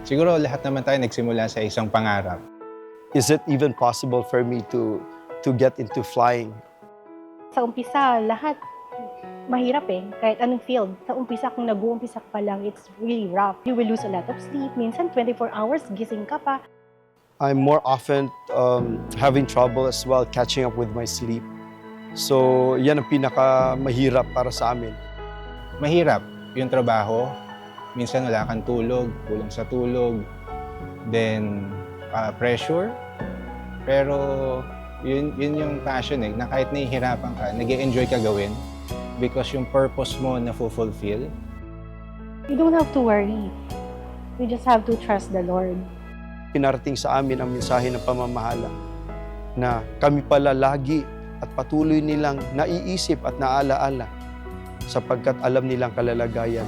Siguro lahat naman tayo nagsimula sa isang pangarap. Is it even possible for me to get into flying? Sa umpisa, lahat mahirap eh. Kahit anong field. Sa umpisa, kung nag-uumpisa ka pa lang, it's really rough. You will lose a lot of sleep. Minsan, 24 hours, gising ka pa. I'm more often having trouble as well catching up with my sleep. So, yan ang pinakamahirap para sa amin. Mahirap yung trabaho. Minsan wala kang tulog, kulang sa tulog. Then, pressure. Pero, yun yung passion eh, na kahit nahihirapan ka, nag-e-enjoy ka gawin because yung purpose mo na fulfill. You don't have to worry. You just have to trust the Lord. Pinarating sa amin ang mensahe ng pamamahala na kami pala lagi at patuloy nilang naiisip at naalaala sapagkat alam nilang kalalagayan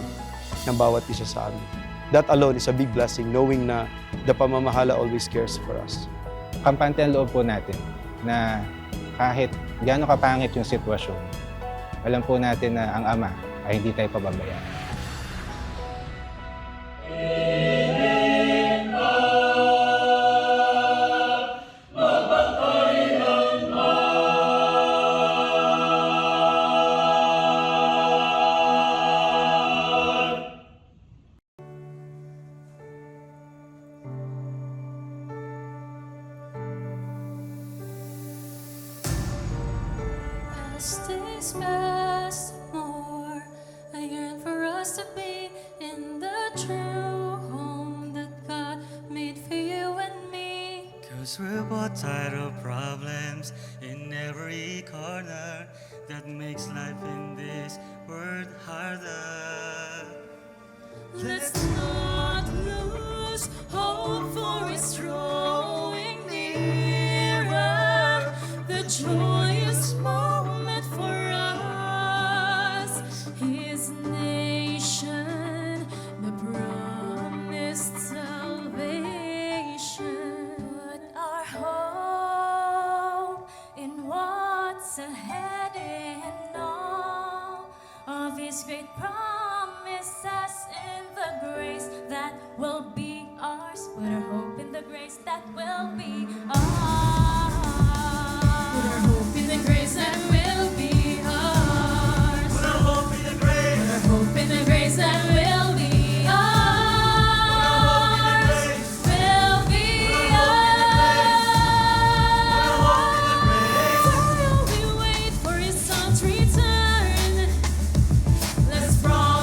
ng bawat isa sa amin. That alone is a big blessing, knowing na the pamamahala always cares for us. Kampante ang loob po natin na kahit gaano kapangit yung sitwasyon, alam po natin na ang Ama ay hindi tayo pababayaan. As days pass more, I yearn for us to be in the true home that God made for you and me. 'Cause we're both tired of problems in every corner that makes life in this world harder. Let's not lose hope, for it's drawing nearer. The joyous moment for us, His nation, the promised salvation. Put our hope in what's ahead and all of His great promises in the grace that will be ours. Put our hope in the grace that will be ours. Put our hope in the grace that will be ours. Put our hope in the grace. Put our hope in the grace that will be ours. Will be ours. While we wait for His Son's return, let's promise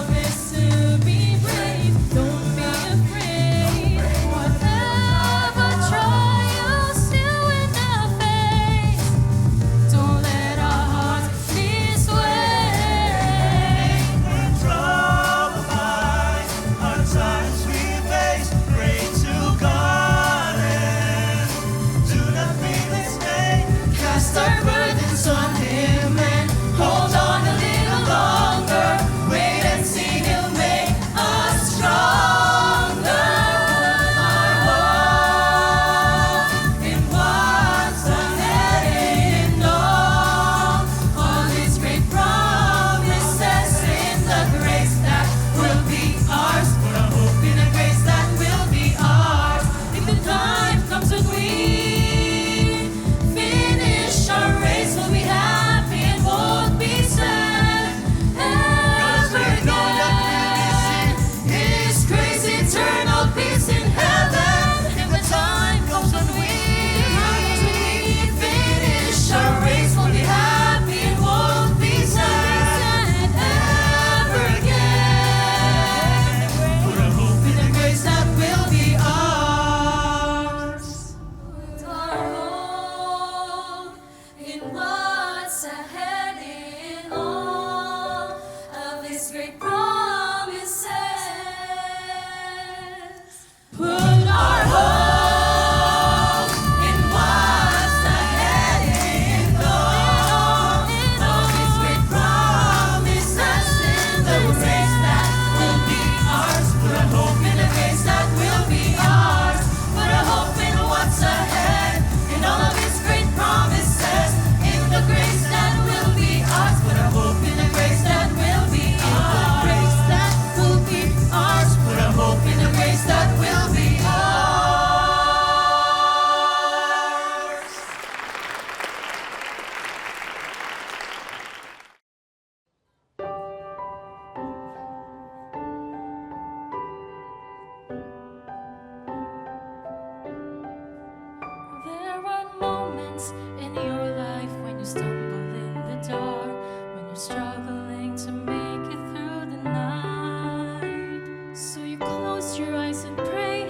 moments in your life when you stumble in the dark, when you're struggling to make it through the night. So you close your eyes and pray,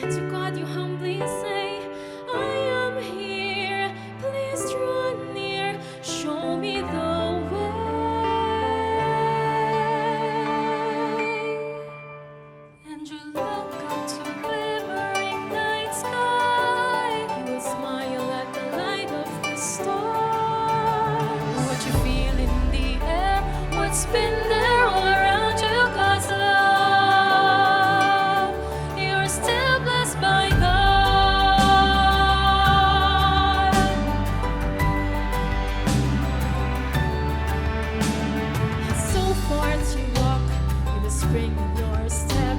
and to God you humbly say, I am here, please draw near, show me the way. And you look up to a glimmering night sky. You will smile at the light of the stars. What you feel in the air, what's been there all around you, God's love. You're still blessed by God. So far to walk with the spring in your step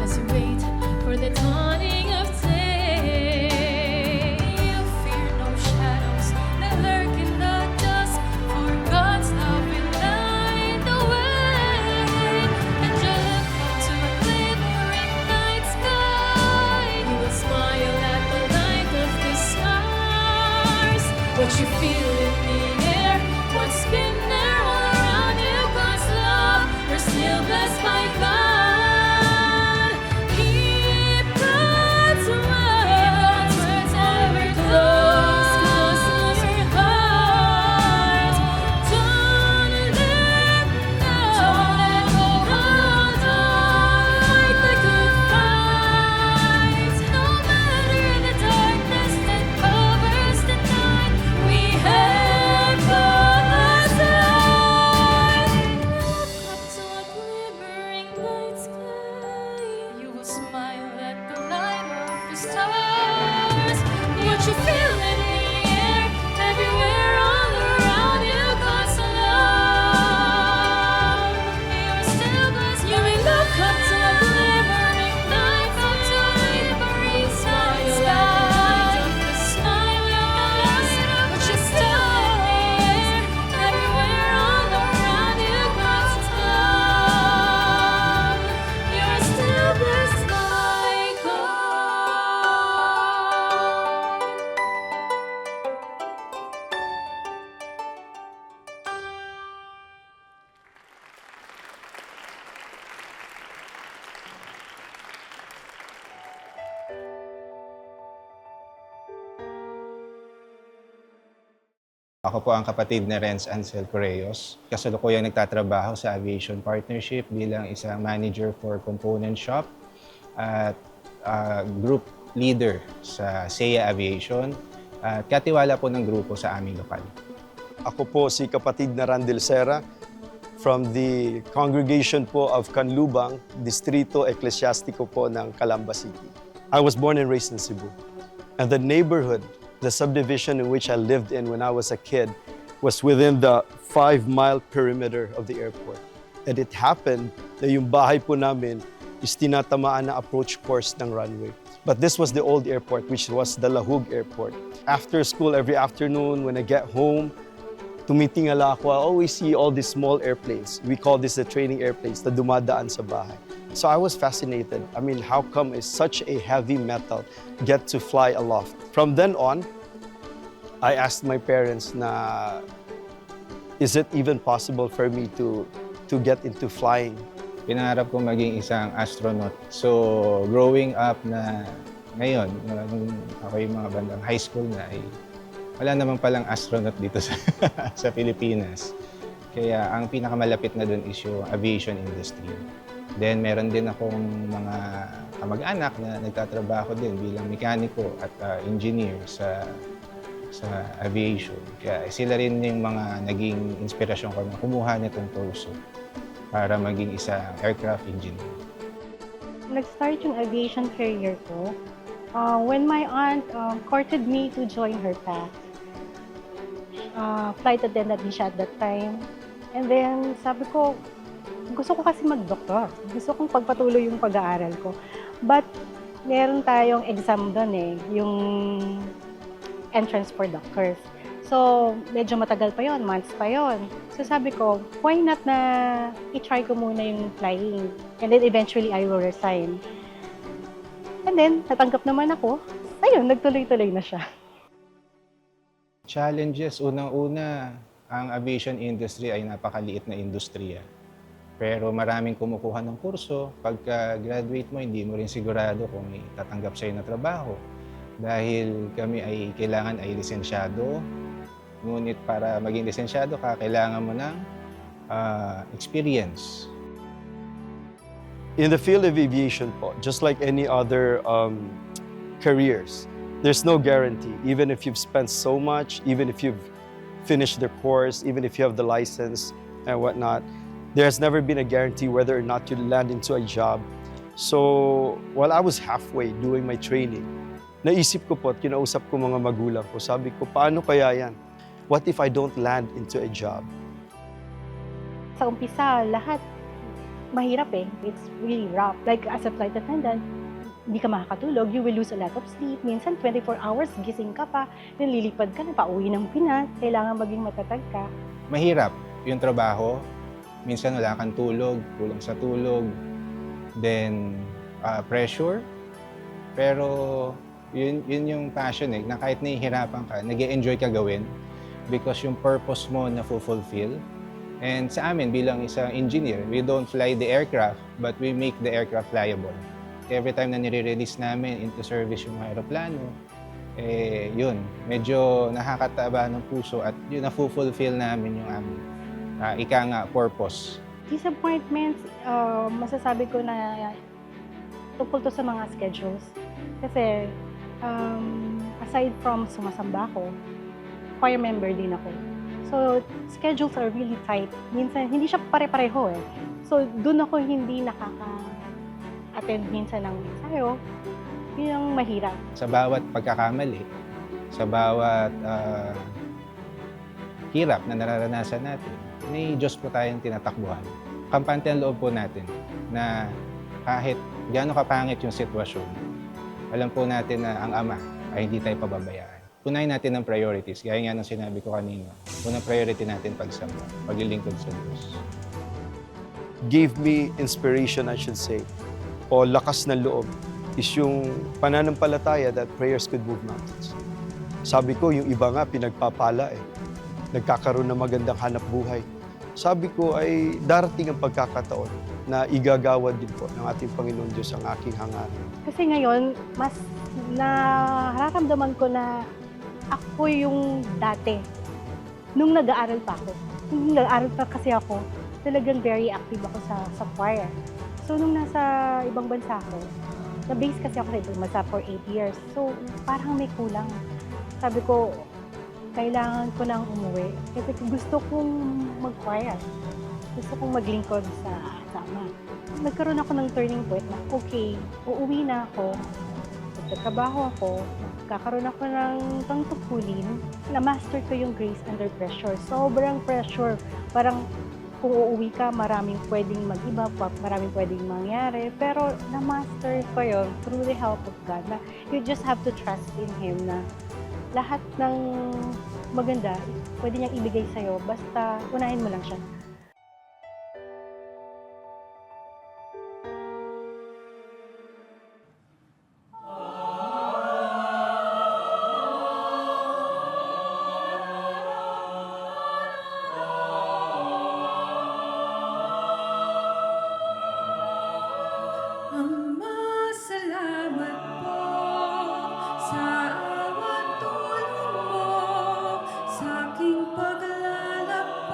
as you wait for the dawning of day. You fear no shadows that lurk in the dusk, for God's love will light the way. And you look up to a glimmering night sky. You will smile at the light of the stars. What you feel in the air, what's been there all around you, God's love. You're still blessed by God. Keep God's words ever close to your heart. Don't let go. Hold on. Fight the good fight. No matter the darkness that covers the night, we have God's light. Look up to a glimmering night sky. You will smile at the light of the stars. What you feel in the air, everywhere, all around you, God's love. You're still blessed. You may look up to a glimmering night, up to a glimmering night sky. Smile at the light, but you're still in the air, everywhere, all around you, God's love. You're still blessed by God. Ako po ang kapatid ni Renz Ansel Correos. Kasalukuyang nagtatrabaho sa Aviation Partnership bilang isang manager for component shop at group leader sa SEA Aviation at katiwala po ng grupo sa aming lokal. Ako po si kapatid na Randel Serra from the congregation po of Canlubang, Distrito Eclesiastico po ng Calamba City. I was born and raised in Cebu. And the neighborhood, the subdivision in which I lived in when I was a kid was within the 5-mile perimeter of the airport. And it happened na yung bahay po namin is tinatamaan na approach course ng runway. But this was the old airport, which was the Lahug Airport. After school, every afternoon, when I get home, tumitingala ako, I always see all these small airplanes. We call this the training airplanes na dumadaan sa bahay. So I was fascinated. I mean, how come is such a heavy metal get to fly aloft? From then on, I asked my parents na, is it even possible for me to get into flying? Pinangarap ko maging isang astronaut. So, growing up na ngayon, nung ako yung mga bandang high school na, ay wala naman palang astronaut dito sa, sa Pilipinas. Kaya ang pinakamalapit na dun is yung aviation industry. Then, meron din akong mga kamag-anak na nagtatrabaho din bilang mekaniko at engineer sa aviation. Kaya sila rin yung mga naging inspirasyon ko na kumuha nitong kurso para maging isang aircraft engineer. Nag-start yung aviation career ko when my aunt courted me to join her path. Flight attendant din siya at that time. And then sabi ko, gusto ko kasi mag-doktor. Gusto kong pagpatuloy yung pag-aaral ko. But meron tayong exam doon yung entrance for doctors. So, medyo matagal pa yon, months pa yon. So sabi ko, why not na i-try ko muna yung flying? And then eventually, I will resign. And then, natanggap naman ako. Ayun, nagtuloy-tuloy na siya. Challenges, unang-una, ang aviation industry ay napakaliit na industriya. Pero maraming kumukuha ng kurso. Pagka-graduate mo, hindi mo rin sigurado kung may tatanggap sa'yo na trabaho. Dahil kami ay kailangan ay lisensyado. Ngunit para maging lisensyado ka, kailangan mo ng experience. In the field of aviation po, just like any other careers, there's no guarantee. Even if you've spent so much, even if you've finished the course, even if you have the license and whatnot, there has never been a guarantee whether or not you land into a job. So while I was halfway doing my training, naisip ko po at kinausap ko mga magulang ko, sabi ko, paano kaya yan? What if I don't land into a job? Sa umpisa, lahat mahirap eh. It's really rough. Like as a flight attendant, hindi ka makakatulog, you will lose a lot of sleep. Minsan 24 hours, gising ka pa, nililipad ka na, pauwi ng Pinas, kailangan maging matatag ka. Mahirap yung trabaho. Minsan wala kang tulog, kulang sa tulog. Then, pressure. Pero, yun yung passion eh, na kahit nahihirapan ka, nag-e-enjoy ka gawin because yung purpose mo na fulfill. And sa amin, bilang isang engineer, we don't fly the aircraft, but we make the aircraft flyable. Every time na nire-release namin into service yung aeroplano, yun, medyo nakakataba ng puso at yun, na-fulfill namin yung aming ika nga, purpose. Disappointments, masasabi ko na tungkol to sa mga schedules. Kasi aside from sumasamba ko, choir member din ako. So, schedules are really tight. Minsan, hindi siya pare-pareho eh. So, dun ako hindi attend minsan ng ensayo, yun ang mahirap. Sa bawat pagkakamali, sa bawat hirap na nararanasan natin, may Diyos po tayong tinatakbuhan. Kampante ang loob po natin na kahit gaano kapangit yung sitwasyon, alam po natin na ang Ama ay hindi tayo pababayaan. Unahin natin ang priorities, gaya nga ng sinabi ko kanina. Unang priority natin pagsamba, paglilingkod sa Diyos. Gave me inspiration, I should say, o lakas ng loob, is yung pananampalataya that prayers could move mountains. Sabi ko, yung iba nga pinagpapala eh. Nagkakaroon ng magandang hanap buhay. Sabi ko ay darating ang pagkakataon na igagawad din po ng ating Panginoon Diyos ang aking hangarin. Kasi ngayon, mas nararamdaman ko na ako yung dati. Nung nag-aaral pa ako. Nung nag-aaral pa kasi ako, talagang very active ako sa choir. So, nung nasa ibang bansa ako, na-base kasi ako sa ibang bansa for 8 years. So, parang may kulang. Sabi ko, kailangan ko nang umuwi. Kasi gusto kong mag-choir. Gusto kong maglingkod sa Ama. Nagkaroon ako ng turning point na, okay, uuwi na ako, magtatrabaho ako, kakaroon ako ng pangtungkulin, na-master ko yung grace under pressure. Sobrang pressure. Parang kung uuwi ka, maraming pwedeng mag-iba, maraming pwedeng mangyari. Pero na-master ko yun through the help of God. Na you just have to trust in Him na lahat ng maganda, pwede niyang ibigay sa'yo. Basta unahin mo lang siya. Ama, salamat po sa awat tulong mo sa aking paglalakbay.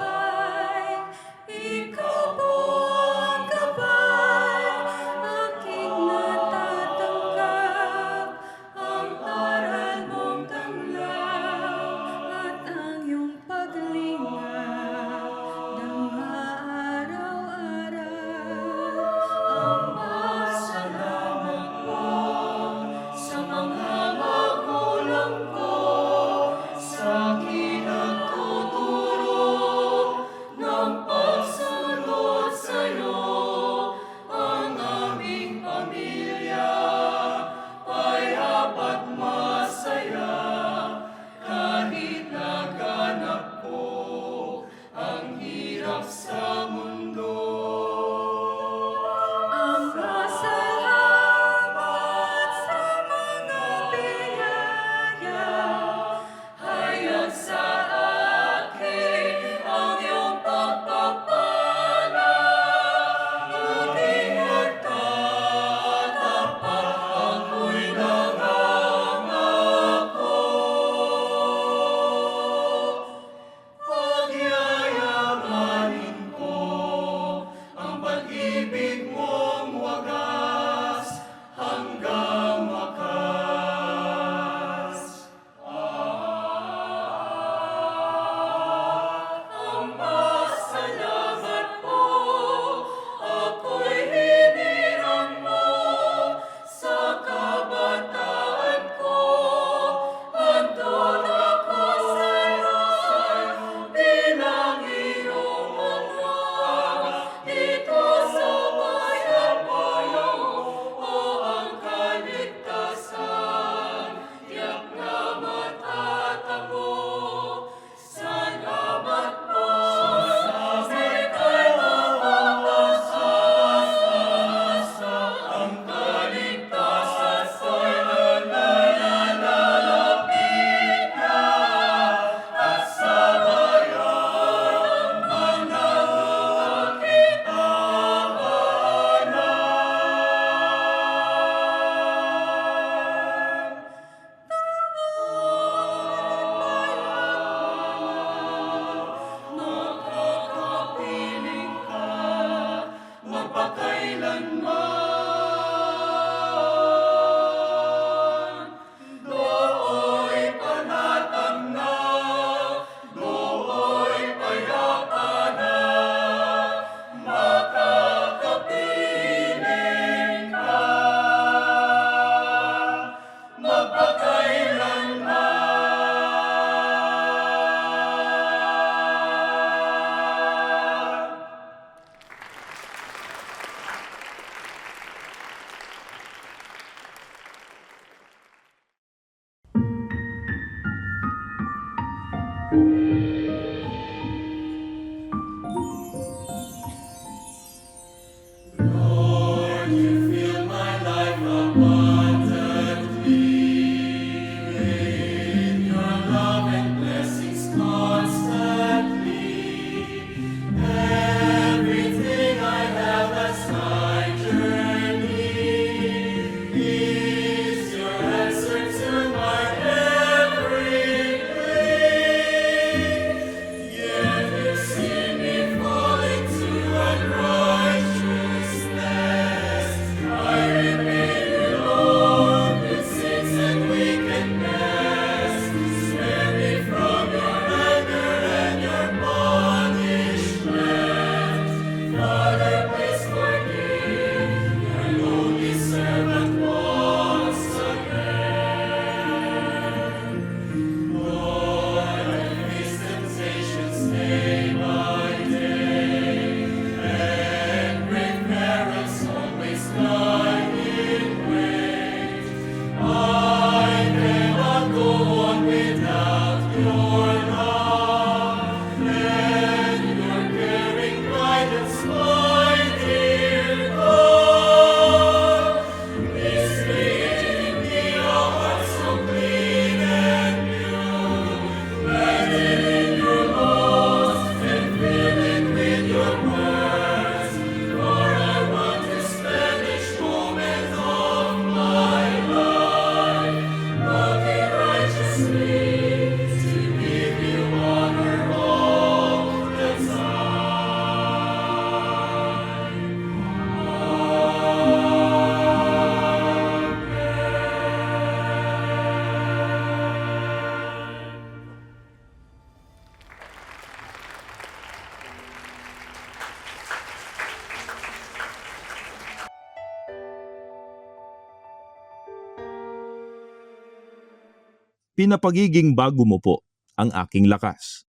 Pinapagiging bago mo po ang aking lakas.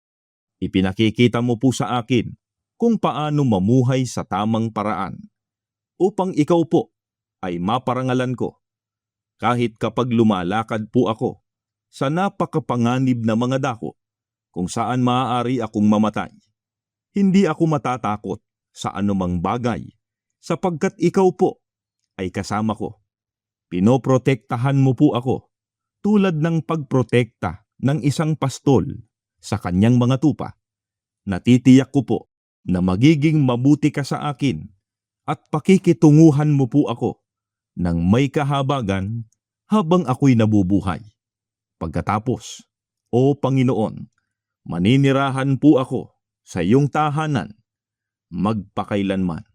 Ipinakikita mo po sa akin kung paano mamuhay sa tamang paraan upang ikaw po ay maparangalan ko. Kahit kapag lumalakad po ako sa napakapanganib na mga dako kung saan maaari akong mamatay, hindi ako matatakot sa anumang bagay sapagkat ikaw po ay kasama ko. Pinoprotektahan mo po ako tulad ng pagprotekta ng isang pastol sa kanyang mga tupa. Natitiyak ko po na magiging mabuti ka sa akin at pakikitunguhan mo po ako ng may kahabagan habang ako'y nabubuhay. Pagkatapos, O Panginoon, maninirahan po ako sa iyong tahanan magpakailanman.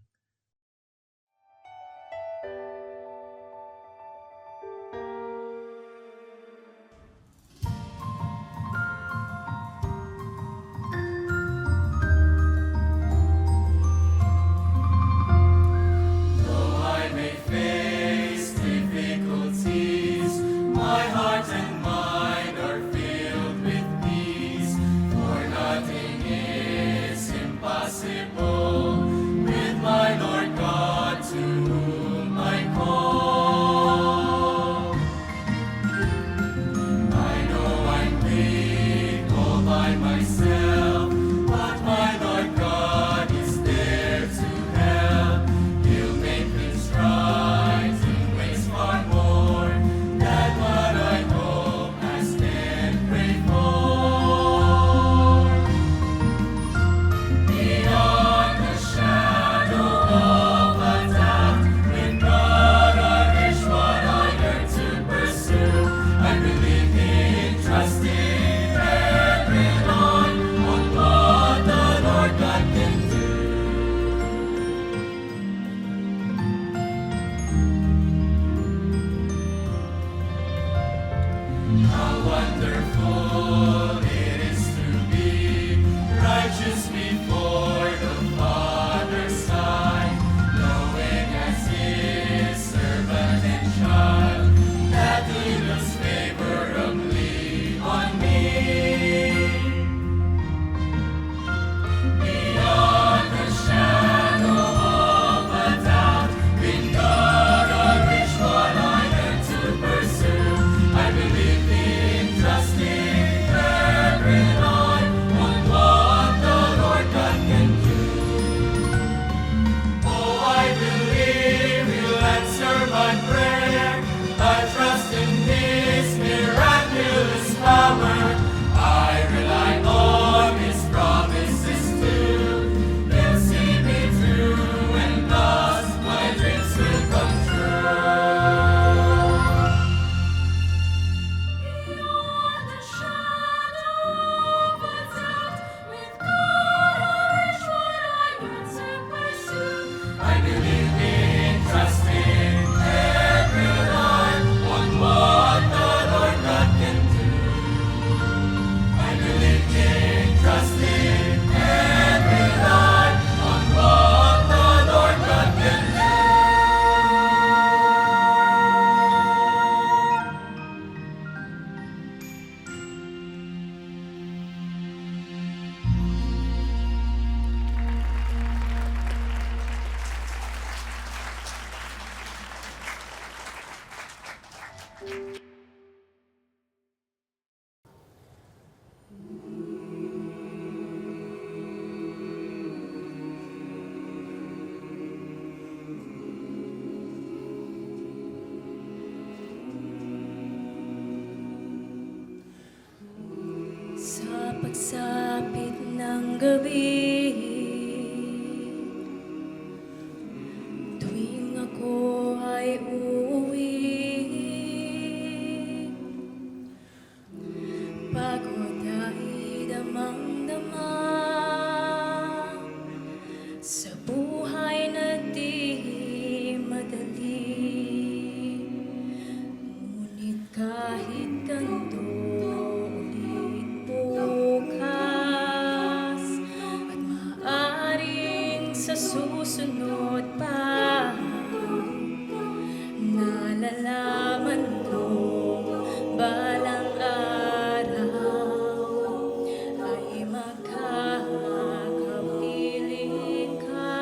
pagsapit ng gabi, tuwing ako ay uuwi, pagod ay damang-dama sa buhay na di madali. Ngunit kahit ganito ulit bukas, at maaaring sa susunod pa, nalalaman ko balang araw ay makakapiling ka.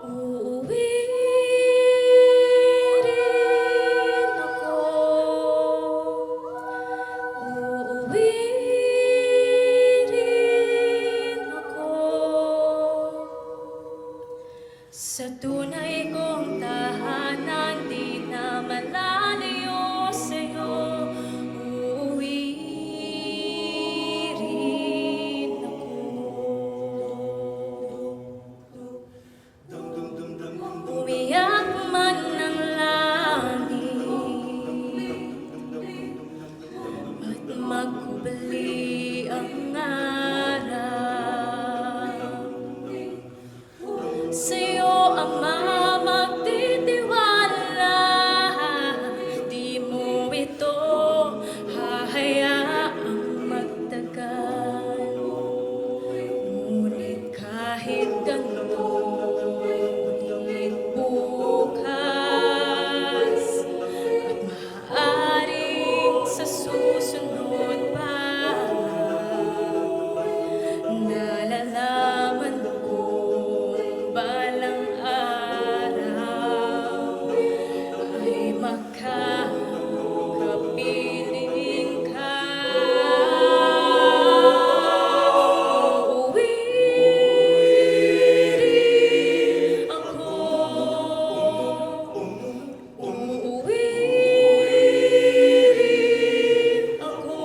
Uuwi rin ako, uuwi rin ako sa tunay kong tahanan, di na malalayo sa'yo. Uuwi rin ako. Umiyak man ng langit at magkubali ang araw, sa'yo, Ama, magtitiwala. Di mo ito hahayaang magtagal. Ngunit kahit ganito ulit bukas, at maaaring sa susunod pa, nalalaman ko balang araw ay makakapiling ka. Uuwi rin ako, uuwi rin ako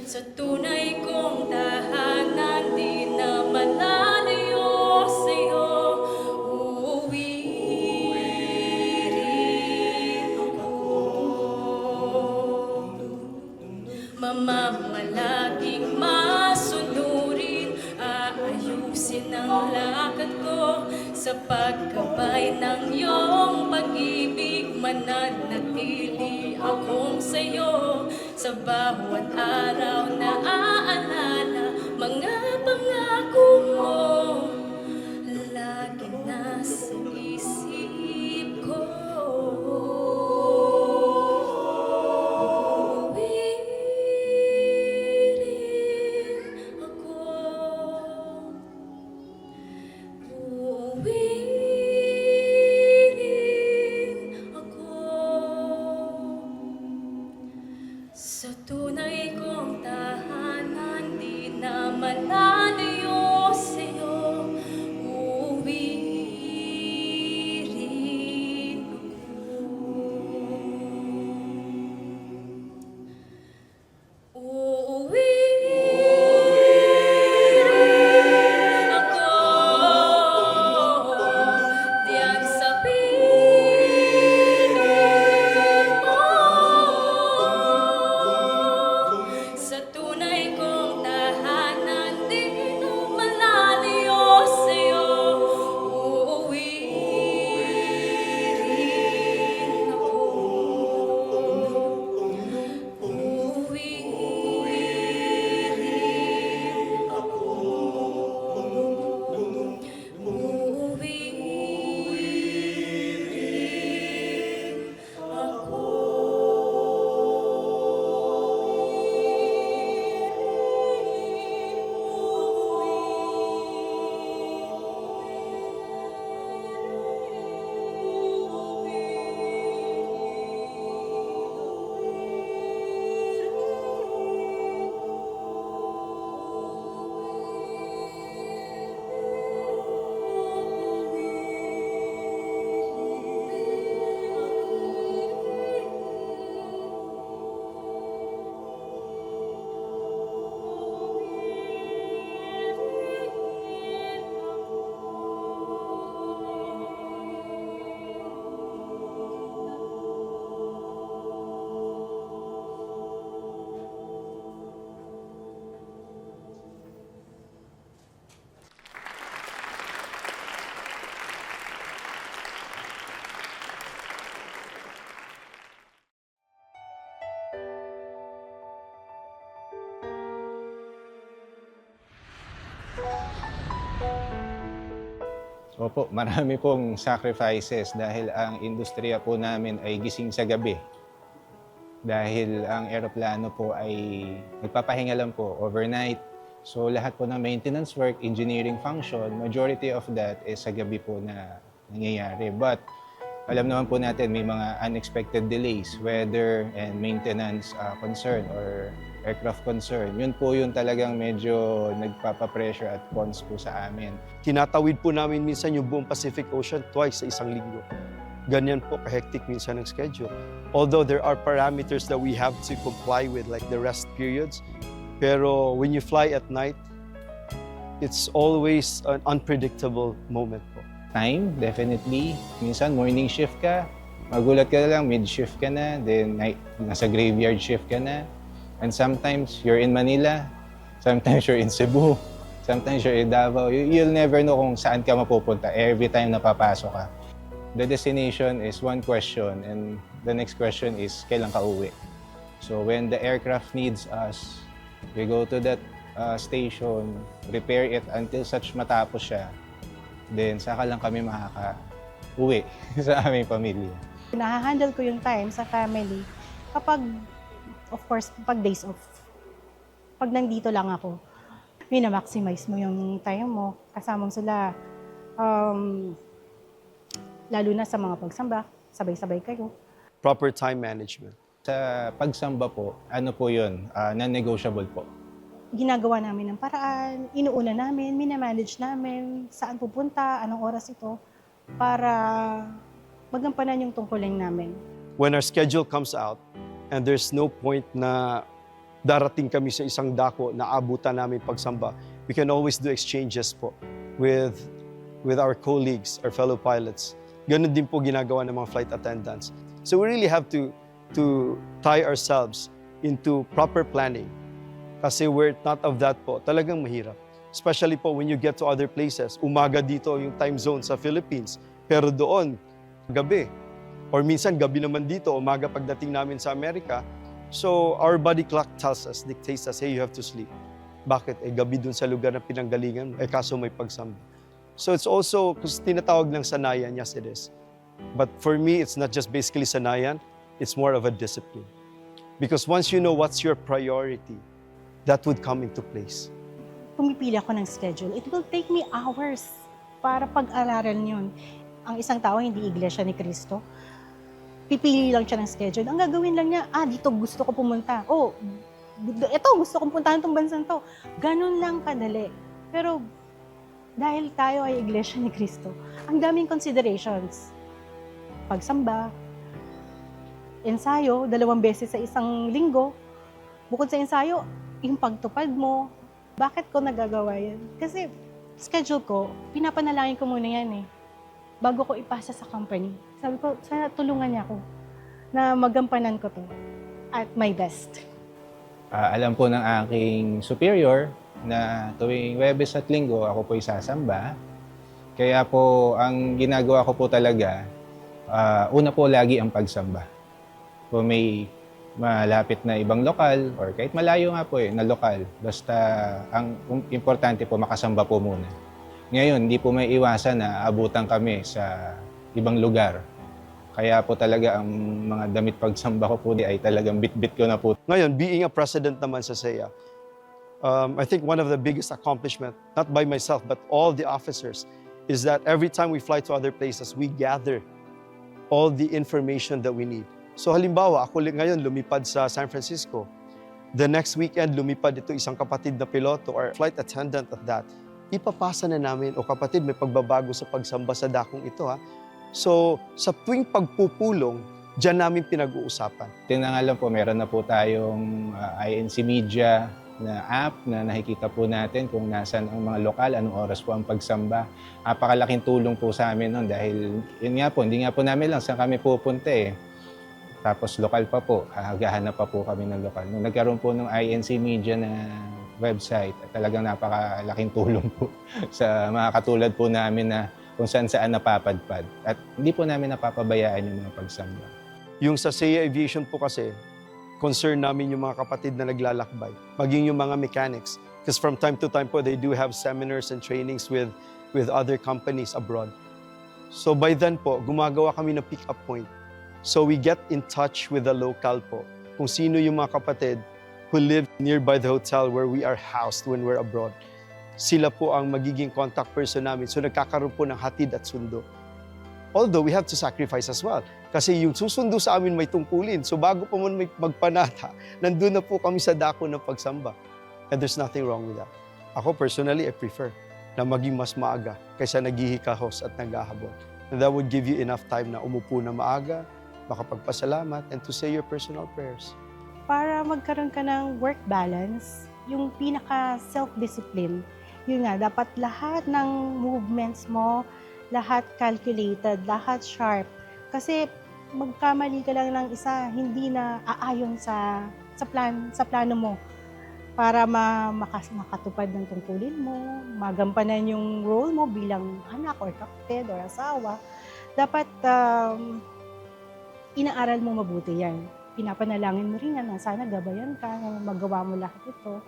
sa tunay kong tahanan, di na malalayo sa'yo. Uuwi rin ako. Mamamalaging masunurin, aayusin ang lakad ko sa pagkabay ng iyong pag-ibig. Mananatili akong sa'yo sa bawat araw na aalala mga pangako mo, lagi nasa isip ko. Uuwi rin ako, uuwi rin ako sa tunay kong tahanan, di na malalayo sa'yo. Opo, marami pong sacrifices dahil ang industriya po namin ay gising sa gabi. Dahil ang eroplano po ay nagpapahinga lang po overnight. So lahat po ng maintenance work, engineering function, majority of that is sa gabi po na nangyayari. But alam naman po natin may mga unexpected delays, weather and maintenance concern or aircraft concern. Yun po yung talagang medyo nagpapa-pressure at cons po sa amin. Tinatawid po namin minsan yung buong Pacific Ocean twice sa isang linggo. Ganyan po ka-hectic minsan ang schedule. Although there are parameters that we have to comply with, like the rest periods, pero when you fly at night, it's always an unpredictable moment po. Time, definitely. Minsan morning shift ka, magulat ka na lang, mid-shift ka na, then nasa graveyard shift ka na. And sometimes you're in Manila, sometimes you're in Cebu, sometimes you're in Davao. You'll never know kung saan ka mapupunta every time na papasok ka. The destination is one question and the next question is kailan ka uwi. So when the aircraft needs us, we go to that station, repair it until such matapos siya. Then saka lang kami makaka-uwi sa aming pamilya. Nahahandle ko yung time sa family kapag, of course, pag days off. Pag nandito lang ako, minamaximize mo yung time mo. Kasamang sila, lalo na sa mga pagsamba, sabay-sabay kayo. Proper time management. Sa pagsamba po, ano po yun? Non-negotiable po. Ginagawa namin ng paraan, inuuna namin, minamanage namin, saan pupunta, anong oras ito, para magampanan yung tungkulin namin. When our schedule comes out and there's no point na darating kami sa isang dako na abutan namin pagsamba, we can always do exchanges po with our colleagues, our fellow pilots. Ganun din po ginagawa ng mga flight attendants. So we really have to tie ourselves into proper planning. Kasi we're not of that po, talagang mahirap. Especially po when you get to other places. Umaga dito yung time zone sa Philippines, pero doon, gabi. Or minsan gabi naman dito, umaga pagdating namin sa Amerika. So our body clock tells us, dictates us, hey, you have to sleep. Bakit? Gabi dun sa lugar na pinanggalingan mo, kaso may pagsamba. So it's also, kasi tinatawag ng sanayan, yes it is. But for me, it's not just basically sanayan, it's more of a discipline. Because once you know what's your priority, that would come into place. Pumipili ako ng schedule. It will take me hours para pag-aralan yun. Ang isang tao, hindi iglesia ni Cristo. Pipili lang siya ng schedule. Ang gagawin lang niya, dito gusto ko pumunta. Ito, gusto kong puntahan itong bansang to. Ganun lang kadali. Pero dahil tayo ay iglesia ni Cristo, ang daming considerations. Pagsamba, ensayo, 2 beses sa isang linggo. Bukod sa ensayo, yung pagtupad mo, bakit ko nagagawa yan? Kasi schedule ko, pinapanalangin ko muna yan bago ko ipasa sa company. Sabi ko, sana tulungan niya ako na magampanan ko to at my best. Alam po ng aking superior na tuwing Huwebes at Linggo ako po isasamba. Kaya po ang ginagawa ko po talaga, una po lagi ang pagsamba. Kung may malapit na ibang lokal or kahit malayo nga po na lokal. Basta ang importante po makasamba po muna. Ngayon, hindi po may iwasan na abutan kami sa ibang lugar. Kaya po talaga ang mga damit pagsamba ko po ay talagang bit-bit ko na po. Ngayon, being a president naman sa SEA, I think one of the biggest accomplishment, not by myself, but all the officers, is that every time we fly to other places, we gather all the information that we need. So halimbawa, ako ngayon lumipad sa San Francisco. The next weekend, lumipad ito isang kapatid na piloto or flight attendant of that. Ipapasa na namin, o kapatid, may pagbabago sa pagsamba sa dakong ito ha. So sa tuwing pagpupulong, diyan namin pinag-uusapan. Tinangalan po, meron na po tayong INC Media na app na nakikita po natin kung nasan ang mga lokal, anong oras po ang pagsamba. Napakalaking tulong po sa amin nun dahil yun nga po, hindi nga po namin lang saan kami pupunta Tapos lokal pa po, hagahanap pa po kami ng lokal. Nung nagkaroon po ng INC Media na website, talagang napakalaking tulong po sa mga katulad po namin na kung saan napapadpad. At hindi po namin napapabayaan yung mga pagsamba. Yung sa SEA Aviation po kasi, concern namin yung mga kapatid na naglalakbay, maging yung mga mechanics. Because from time to time po, they do have seminars and trainings with with other companies abroad. So by then po, gumagawa kami ng pick-up point. So we get in touch with the local po, kung sino yung mga kapatid who live nearby the hotel where we are housed when we're abroad. Sila po ang magiging contact person namin. So nagkakaroon po ng hatid at sundo. Although we have to sacrifice as well. Kasi yung susundo sa amin may tungkulin. So bago pa man may magpanata, nandun na po kami sa dako ng pagsamba. And there's nothing wrong with that. Ako personally, I prefer na maging mas maaga kaysa naghihikahos at naghahabol. And that would give you enough time na umupo na maaga, makapagpasalamat, and to say your personal prayers. Para magkaroon ka ng work balance, yung pinaka self-discipline, yun nga, dapat lahat ng movements mo, lahat calculated, lahat sharp. Kasi magkamali ka lang ng isa, hindi na aayon sa plano mo para makatupad ng tungkulin mo, magampanan yung role mo bilang anak or kapatid or asawa. Dapat inaaral mo mabuti yan. Pinapanalangin mo rin na sana gabayan ka, na magawa mo lahat ito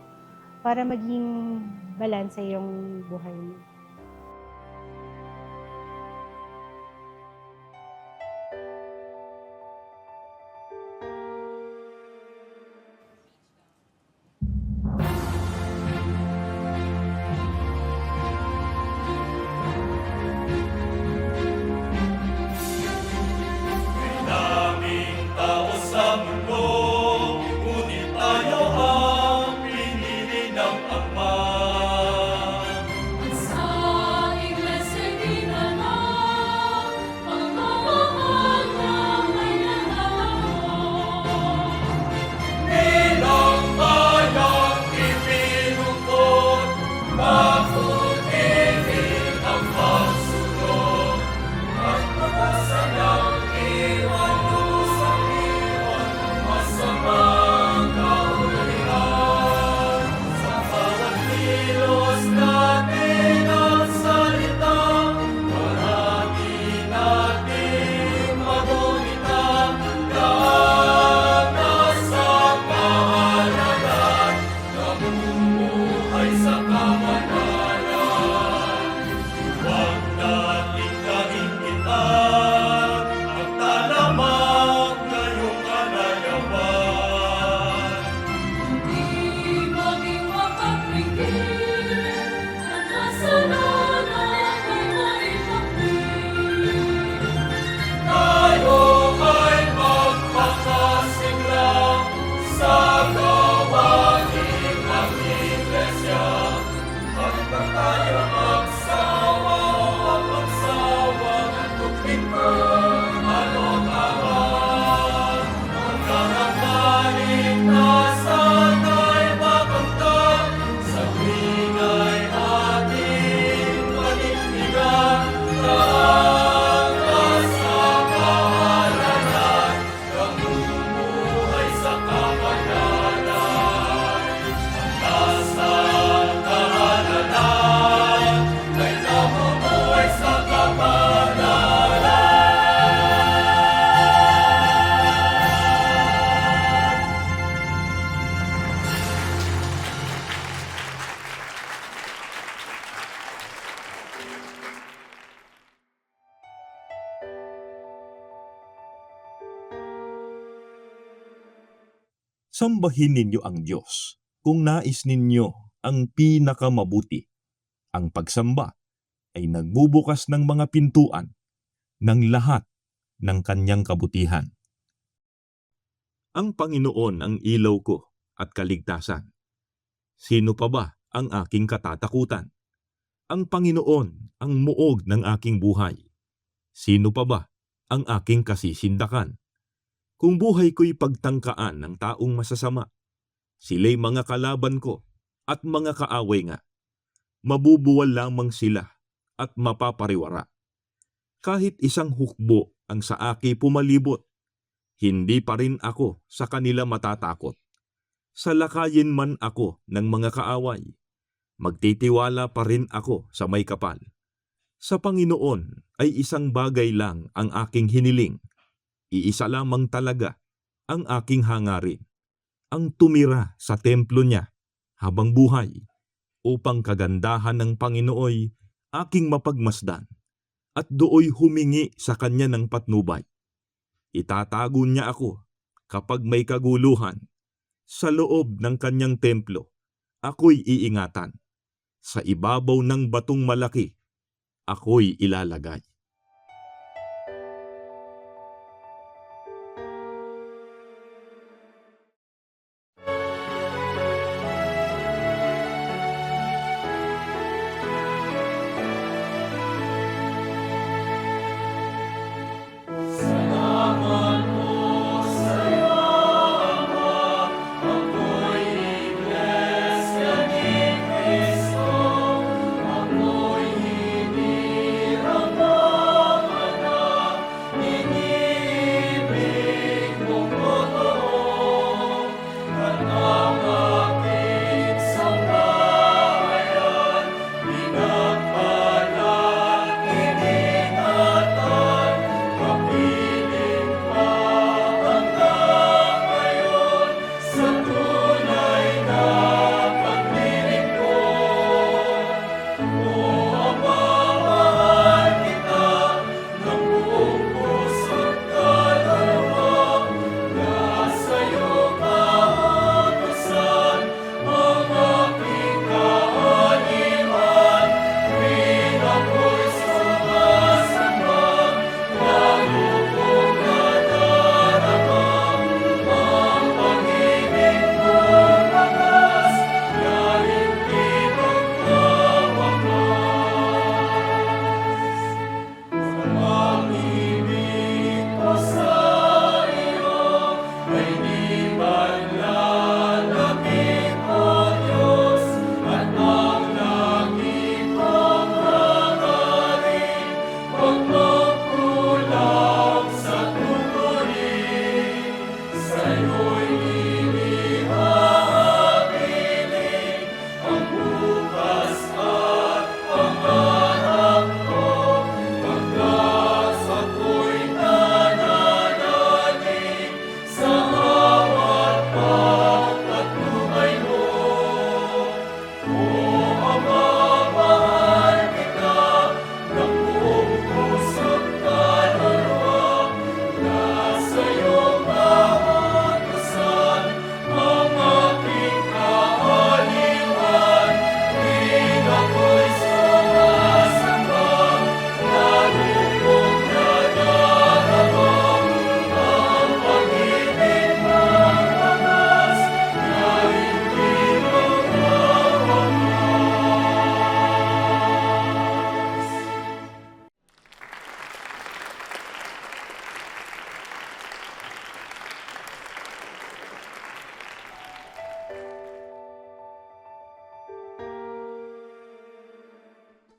para maging balanse yung buhay mo. Daming tao sa mundo, ngunit tayo ang pinili ng Ama. Sa iglesia ginanap, pagmamahal na may nananaw. Bilang bayang ipinungkot, pagputihin ang pagsunod, at pagkasalang iwan ang masamang kaugalian. Sa bawat kilos natin ang salita, marami nating magunita, lahat nasa kaalaman, namumuhay sa kamanalan. Huwag nating kaingitan ang talamak ngayong kalayawan. Di maging makapigil, ang kasalanan ay maipagpil. Tayo ay magpakasigla sa gawain ng Iglesia. At huwag tayo magsawa o magsawa ng tuklipon ano't awan. Hanggang ang kaligtasan ay makamtan, sa tuwing ay ating panindigan. Lahat nasa kaalaman, namumuhay sa kamanalan. Nasa kaalaman, ay namumuhay sa kamanalan. Sambahin ninyo ang Diyos kung nais ninyo ang pinakamabuti. Ang pagsamba ay nagbubukas ng mga pintuan ng lahat ng kanyang kabutihan. Ang Panginoon ang ilaw ko at kaligtasan. Sino pa ba ang aking katatakutan? Ang Panginoon ang muog ng aking buhay. Sino pa ba ang aking kasisindakan? Kung buhay ko'y pagtangkaan ng taong masasama, sila'y mga kalaban ko at mga kaaway nga. Mabubuwal lamang sila at mapapariwara. Kahit isang hukbo ang sa aki pumalibot, hindi pa rin ako sa kanila matatakot. Salakayin man ako ng mga kaaway, magtitiwala pa rin ako sa may kapal. Sa Panginoon ay isang bagay lang ang aking hiniling. Iisa lamang talaga ang aking hangarin, ang tumira sa templo niya habang buhay, upang kagandahan ng Panginooy aking mapagmasdan at dooy humingi sa kanya ng patnubay. Itatago niya ako kapag may kaguluhan. Sa loob ng kanyang templo, ako'y iingatan. Sa ibabaw ng batong malaki, ako'y ilalagay.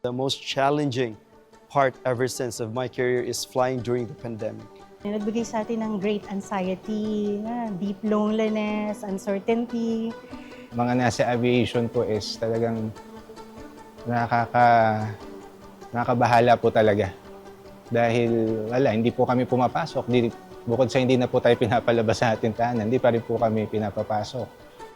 The most challenging part ever since of my career is flying during the pandemic. Nagbigay sa atin ng great anxiety, deep loneliness, uncertainty. Mga nasa aviation po is talagang nakakabahala po talaga. Dahil hindi po kami pumapasok. Bukod sa hindi na po tayo pinapalabas sa ating tahanan, hindi pa rin po kami pinapapasok.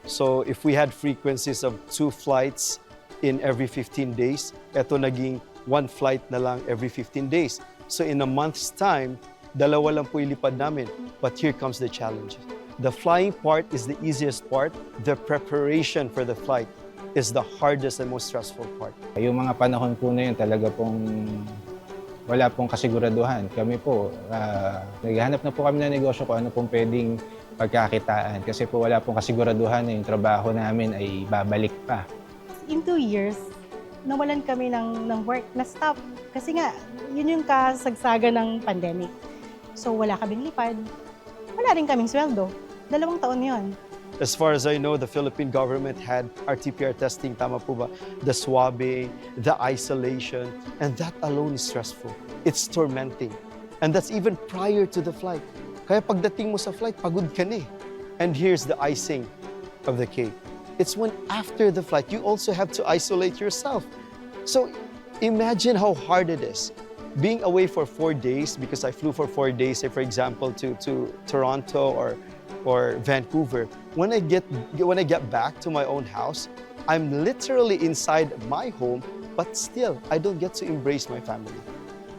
So if we had frequencies of 2 flights in every 15 days, eto naging 1 flight na lang every 15 days. So in a month's time, 2 lang po ilipad namin. But here comes the challenge. The flying part is the easiest part. The preparation for the flight is the hardest and most stressful part. Yung mga panahon po na yun, talaga pong wala pong kasiguraduhan. Kami po, naghahanap na po kami ng negosyo kung ano pong pwedeng pagkakitaan. Kasi po wala pong kasiguraduhan na yung trabaho namin ay babalik pa. In 2 years, nawalan kami ng work, na-stop. Kasi nga, yun yung kasagsagan ng pandemic. So wala kaming lipad, wala rin kaming sweldo. 2 taon yun. As far as I know, the Philippine government had RT-PCR testing, tama po ba? The swabbing, the isolation, and that alone is stressful. It's tormenting. And that's even prior to the flight. Kaya pagdating mo sa flight, pagod ka na eh. And here's the icing of the cake. It's when after the flight, you also have to isolate yourself. So imagine how hard it is. Being away for 4 days, because I flew for 4 days, say for example, to Toronto or Vancouver. When I get back to my own house, I'm literally inside my home but still, I don't get to embrace my family.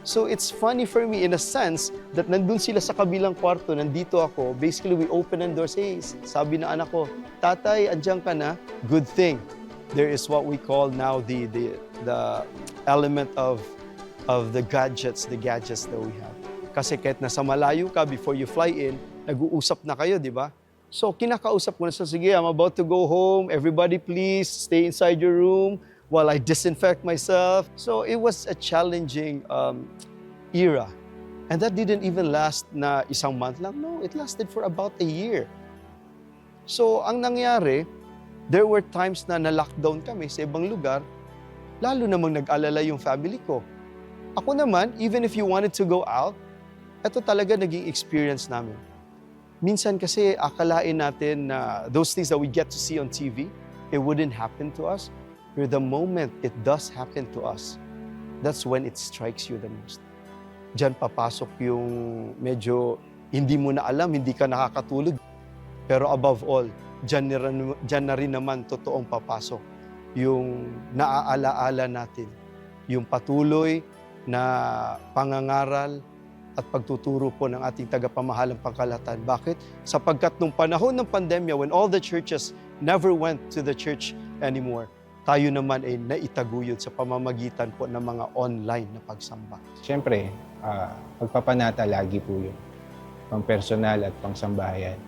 So it's funny for me in a sense that nandun sila sa kabilang kwarto, nandito ako. Basically, we open the doors. Hey, sabi na anak ko, tatay, andyan ka na. Good thing. There is what we call now the element of the gadgets that we have. Kasi kahit nasa malayo ka, before you fly in, nag-uusap na kayo, di ba? So kinakausap ko na sa, sige, I'm about to go home. Everybody please stay inside your room while I disinfect myself. So it was a challenging era. And that didn't even last na isang month lang. No, it lasted for about a year. So ang nangyari, there were times na na-lockdown kami sa ibang lugar, lalo namang nag-alala yung family ko. Ako naman, even if you wanted to go out, ito talaga naging experience namin. Minsan kasi akalain natin na those things that we get to see on TV, it wouldn't happen to us. But the moment it does happen to us, that's when it strikes you the most. Diyan papasok yung medyo hindi mo na alam, hindi ka nakakatulog. Pero above all, diyan na rin naman totoong papasok yung naaalaala natin, yung patuloy na pangangaral at pagtuturo po ng ating tagapamahalang pangkalahatan. Bakit? Sapagkat nung panahon ng pandemya, when all the churches never went to the church anymore, tayo naman ay naitaguyod sa pamamagitan po ng mga online na pagsamba. Siyempre, pagpapanata lagi po yun. Pang personal at pang sambahayan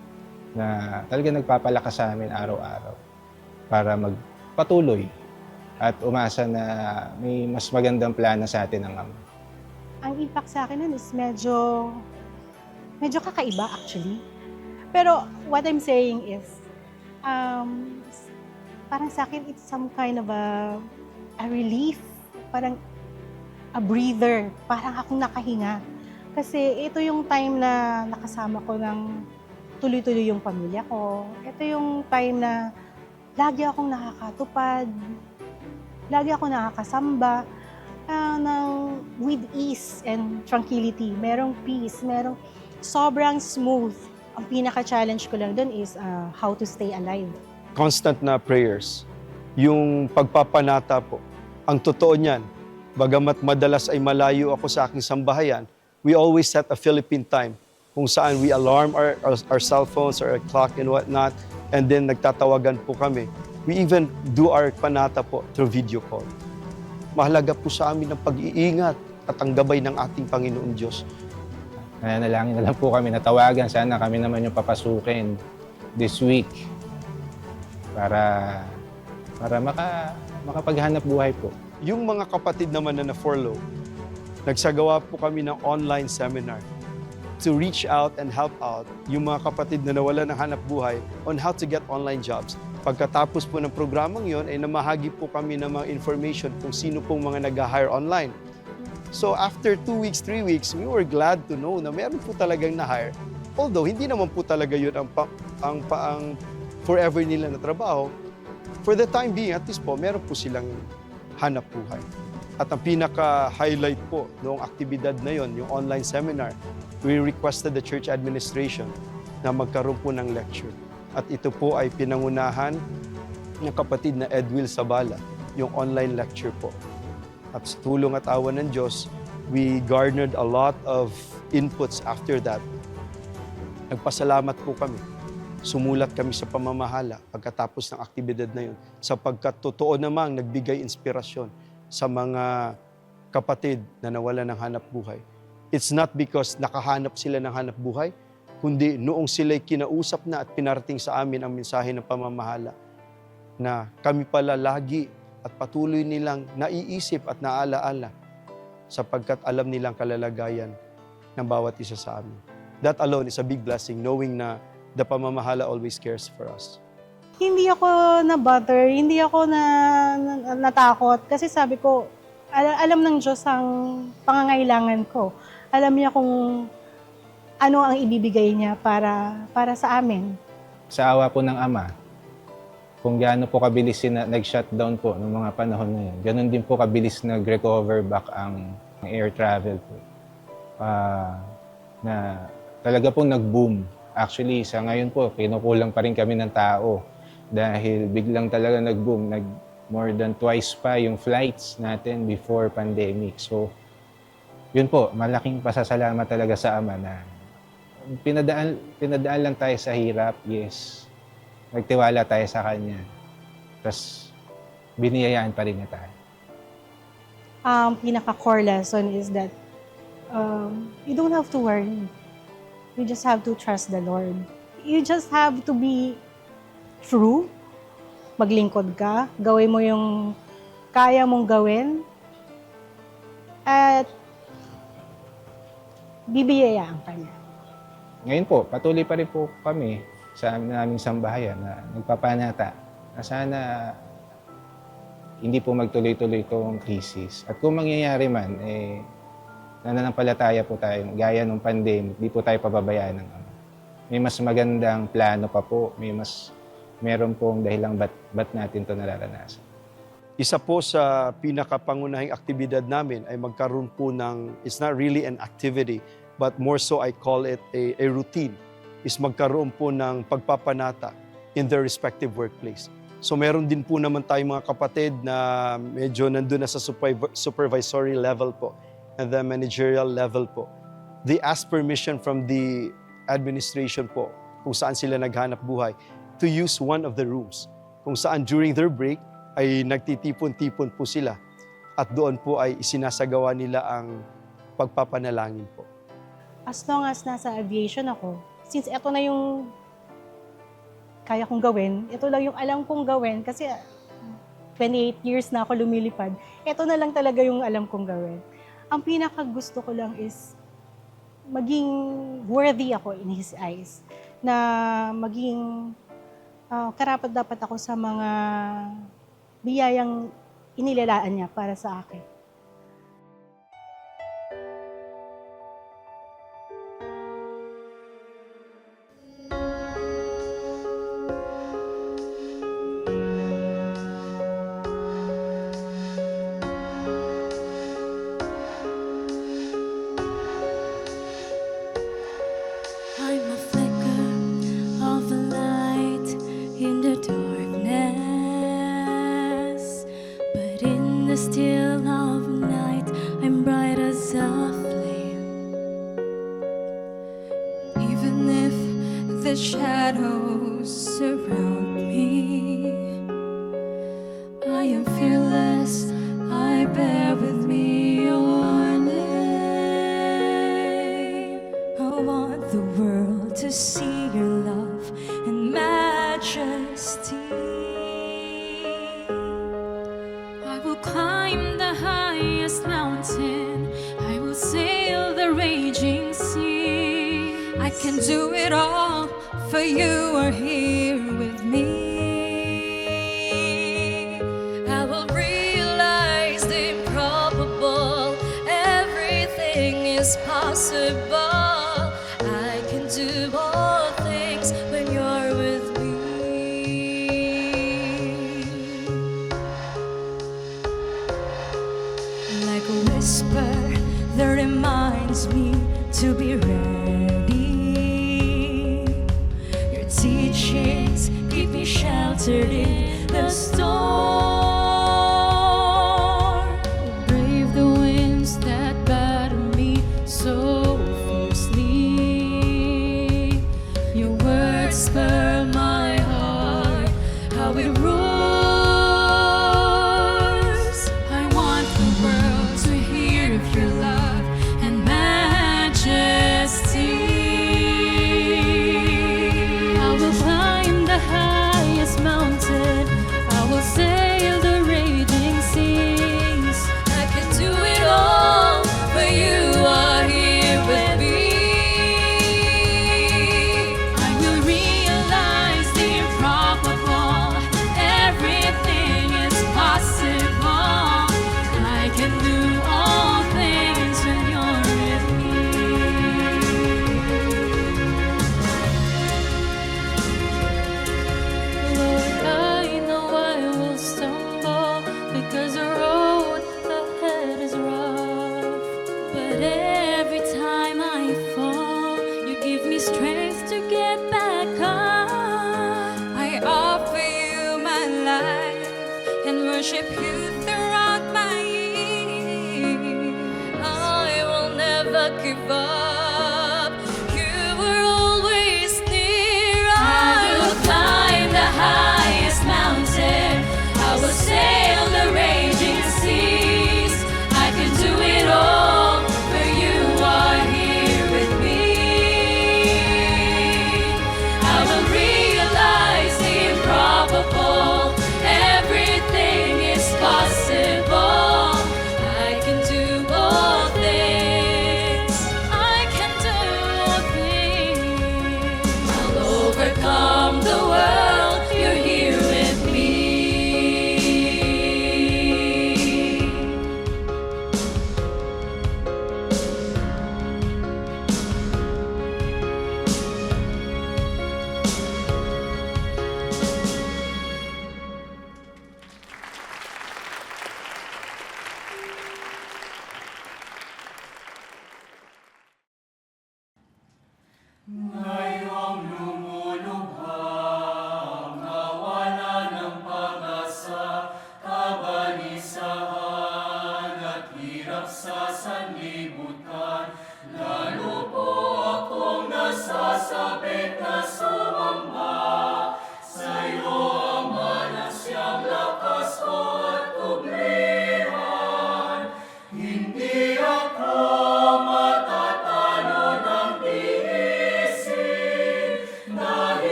na talaga nagpapalakas sa amin araw-araw para magpatuloy at umasa na may mas magandang plano sa atin ng Ama. Ang impact sa akin nun is medyo kakaiba actually. Pero what I'm saying is, parang sa akin it's some kind of a relief, parang a breather, parang akong nakahinga. Kasi ito yung time na nakasama ko ng tuloy-tuloy yung pamilya ko. Ito yung time na lagi akong nakakatupad, lagi akong nakakasamba with ease and tranquility. Merong peace, merong sobrang smooth. Ang pinaka-challenge ko lang dun is how to stay alive. Constant na prayers, yung pagpapanata po. Ang totoo niyan, bagamat madalas ay malayo ako sa aking sambahayan, we always set a Philippine time kung saan we alarm our cell phones or our clock and whatnot, and then nagtatawagan po kami. We even do our panata po through video call. Mahalaga po sa amin ang pag-iingat at ang gabay ng ating Panginoon Diyos. Nananalangin na lang po kami, natawagan. Sana kami naman yung papasukin this week para makapaghanap buhay po. Yung mga kapatid naman na na-furlough, nagsagawa po kami ng online seminar to reach out and help out yung mga kapatid na nawala ng hanap buhay on how to get online jobs. Pagkatapos po ng programang yon, ay namahagi po kami ng mga information kung sino pong mga nag-hire online. So after 2 weeks, 3 weeks, we were glad to know na meron po talagang na-hire. Although hindi naman po talaga yun ang forever nila na trabaho, for the time being, at least po, meron po silang hanap buhay. At ang pinaka-highlight po noong aktibidad na yon, yung online seminar, we requested the church administration na magkaroon po ng lecture. At ito po ay pinangunahan ng kapatid na Edwil Sabala, yung online lecture po. At sa tulong at awa ng Diyos, we garnered a lot of inputs after that. Nagpasalamat po kami. Sumulat kami sa pamamahala pagkatapos ng aktibidad na yun, sapagkat totoo namang nagbigay inspirasyon sa mga kapatid na nawala ng hanap buhay. It's not because nakahanap sila ng hanap buhay, kundi noong sila'y kinausap na at pinarating sa amin ang mensahe ng pamamahala na kami pala lagi at patuloy nilang naiisip at naalaala sapagkat alam nilang kalalagayan ng bawat isa sa amin. That alone is a big blessing, knowing na the pamamahala always cares for us. Hindi ako na-bother, hindi ako natakot kasi sabi ko, alam ng Diyos ang pangangailangan ko. Alam niya kung ano ang ibibigay niya para sa amin. Sa awa po ng Ama, kung gaano po kabilis nag-shutdown po ng mga panahon na yun, ganun din po kabilis nag-recover back ang air travel po. Na talaga pong nag-boom. Actually, sa ngayon po, kinukulang pa rin kami ng tao dahil biglang talaga nag-boom. more than twice pa yung flights natin before pandemic. So, yun po, malaking pasasalamat talaga sa Ama na pinadaan lang tayo sa hirap, yes. Nagtiwala tayo sa Kanya. Tapos, biniyayaan pa rin niya tayo. Pinaka-core lesson is that you don't have to worry. You just have to trust the Lord. You just have to be true. Maglingkod ka. Gawin mo yung kaya mong gawin. At bibiyayaan ka niya. Ngayon po, patuloy pa rin po kami sa naming sambahayan na nagpapanata na sana hindi po magtuloy-tuloy itong krisis. At kung mangyayari man, nananampalataya po tayo, gaya ng pandemic, di po tayo pababayaan ng Ama. May mas magandang plano pa po, meron pong dahilang ba't natin ito nararanasan. Isa po sa pinakapangunahing aktibidad namin ay magkaroon po ng, it's not really an activity, but more so I call it a routine, is magkaroon po ng pagpapanata in their respective workplace. So meron din po naman tayong mga kapatid na medyo nandun na sa supervisory level po and the managerial level po. They ask permission from the administration po kung saan sila naghanap buhay to use one of the rooms. Kung saan during their break ay nagtitipon-tipon po sila at doon po ay isinasagawa nila ang pagpapanalangin po. As long as nasa aviation ako, since ito na yung kaya kong gawin, ito lang yung alam kong gawin kasi 28 years na ako lumilipad, ito na lang talaga yung alam kong gawin. Ang pinakagusto ko lang is maging worthy ako in His eyes, na maging karapat-dapat ako sa mga biyayang inilalaan niya para sa akin. I'm a flicker of a light in the darkness, but in the still of night, I'm bright as a flame. Even if the shadows surround me, I am fearless. I bear with me your name. I want the world to see your love and majesty. I will climb the highest mountain. I will sail the raging sea. I can do it all, for you are here with me. I will realize the improbable. Everything is possible. I can do all things when you're with me. Like a whisper that reminds me to be ready. Your teachings keep me sheltered in the storm. Brave the winds that batter me so fiercely. Your words spur my heart, how it roars. I want the world to hear of your love and majesty. I will climb the highest mountain. I will sail worship you throughout my years. I will never give up. You were always near. I will climb the highest mountain. I will sail the raging seas. I can do it all, for you are here with me. I will realize the improbable. Everything is possible. I can do all things. I can do all things. I'll overcome the world. You're here with me.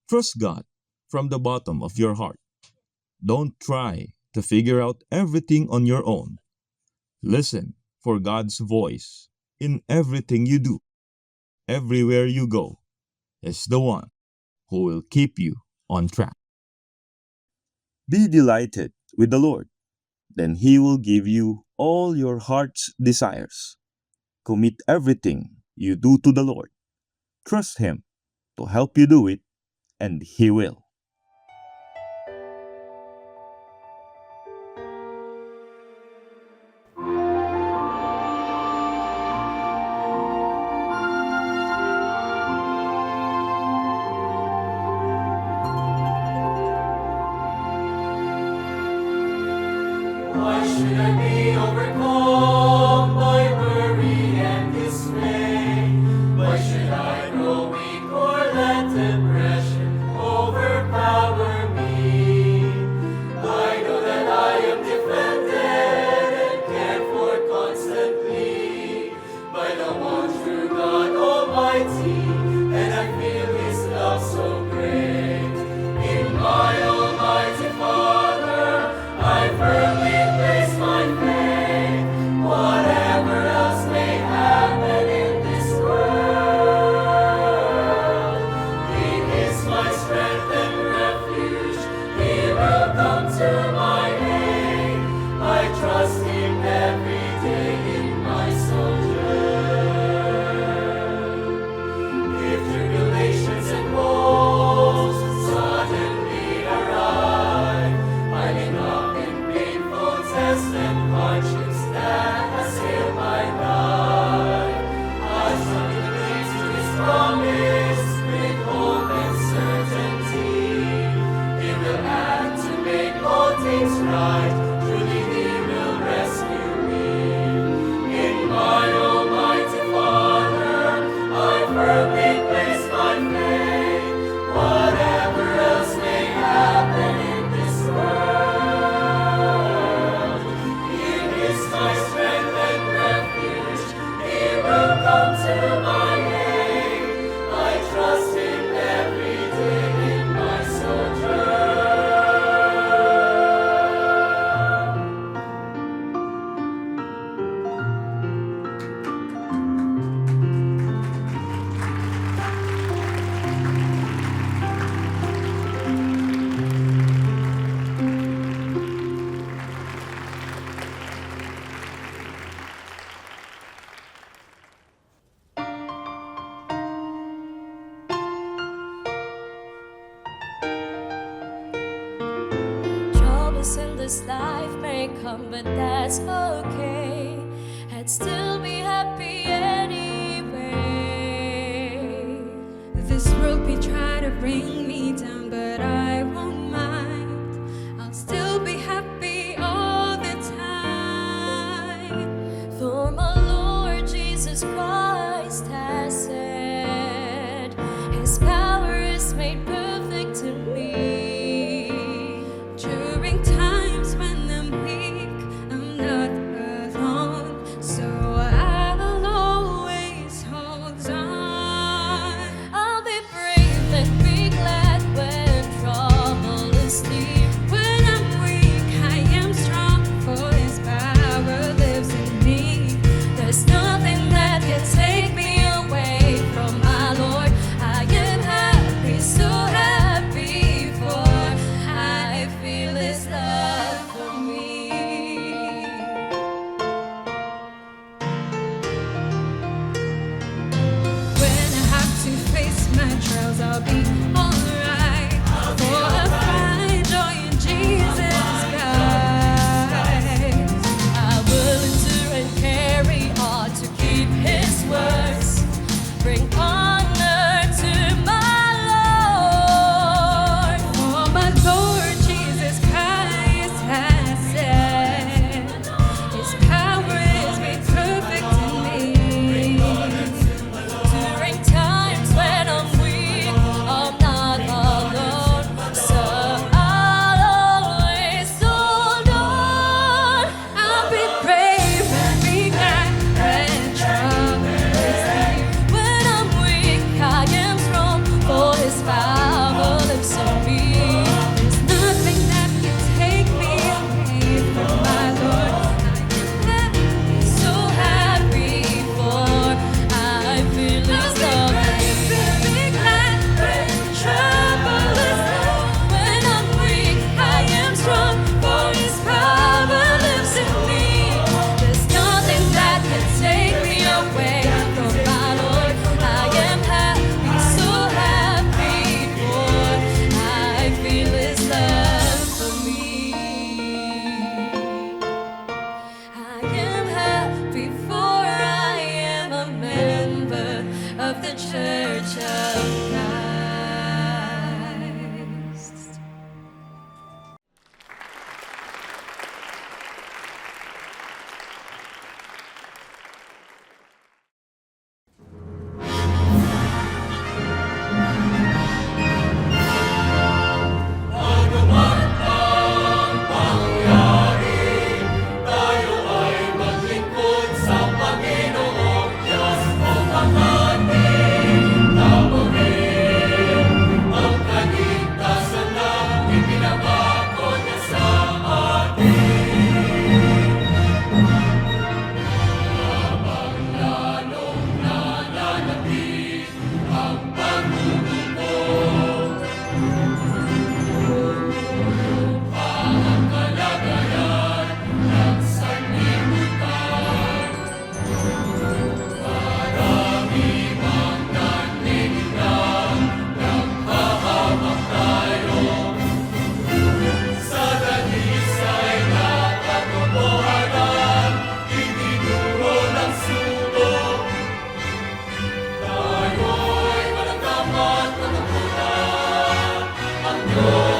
Trust God from the bottom of your heart. Don't try to figure out everything on your own. Listen for God's voice in everything you do. Everywhere you go is the one who will keep you on track. Be delighted with the Lord, then He will give you all your heart's desires. Commit everything you do to the Lord. Trust Him to help you do it, and He will. Why should I be overcome by worry and dismay? Why should I grow weak or let depression overpower me? I know that I am defended and cared for constantly by the one true God Almighty, and I feel His love so great. In my Almighty Father, I firmly place my faith. Whatever else may happen in this world, He is my strength and refuge. He will come to my aid. I trust Him every day in my sojourn. If tribulations and woes suddenly arrive, piling up in painful tests and hardships that assail my life, I strongly cling to His promise with hope and certainty. He will act to make all things right. Truly He will rescue me. In my Almighty Father, I firmly place my faith. Whatever else may happen in this world, He is my strength and refuge. He will come to my aid. I trust Him every day in my sojourn. Troubles in this life may come, but that's okay. I'd still be happy anyway. This world may try to bring me down, but I won't mind. I'll still be happy all the time. For my Lord Jesus Christ has said, His power is made perfect to me. During times when I'm weak, I'm not alone. So I'll Your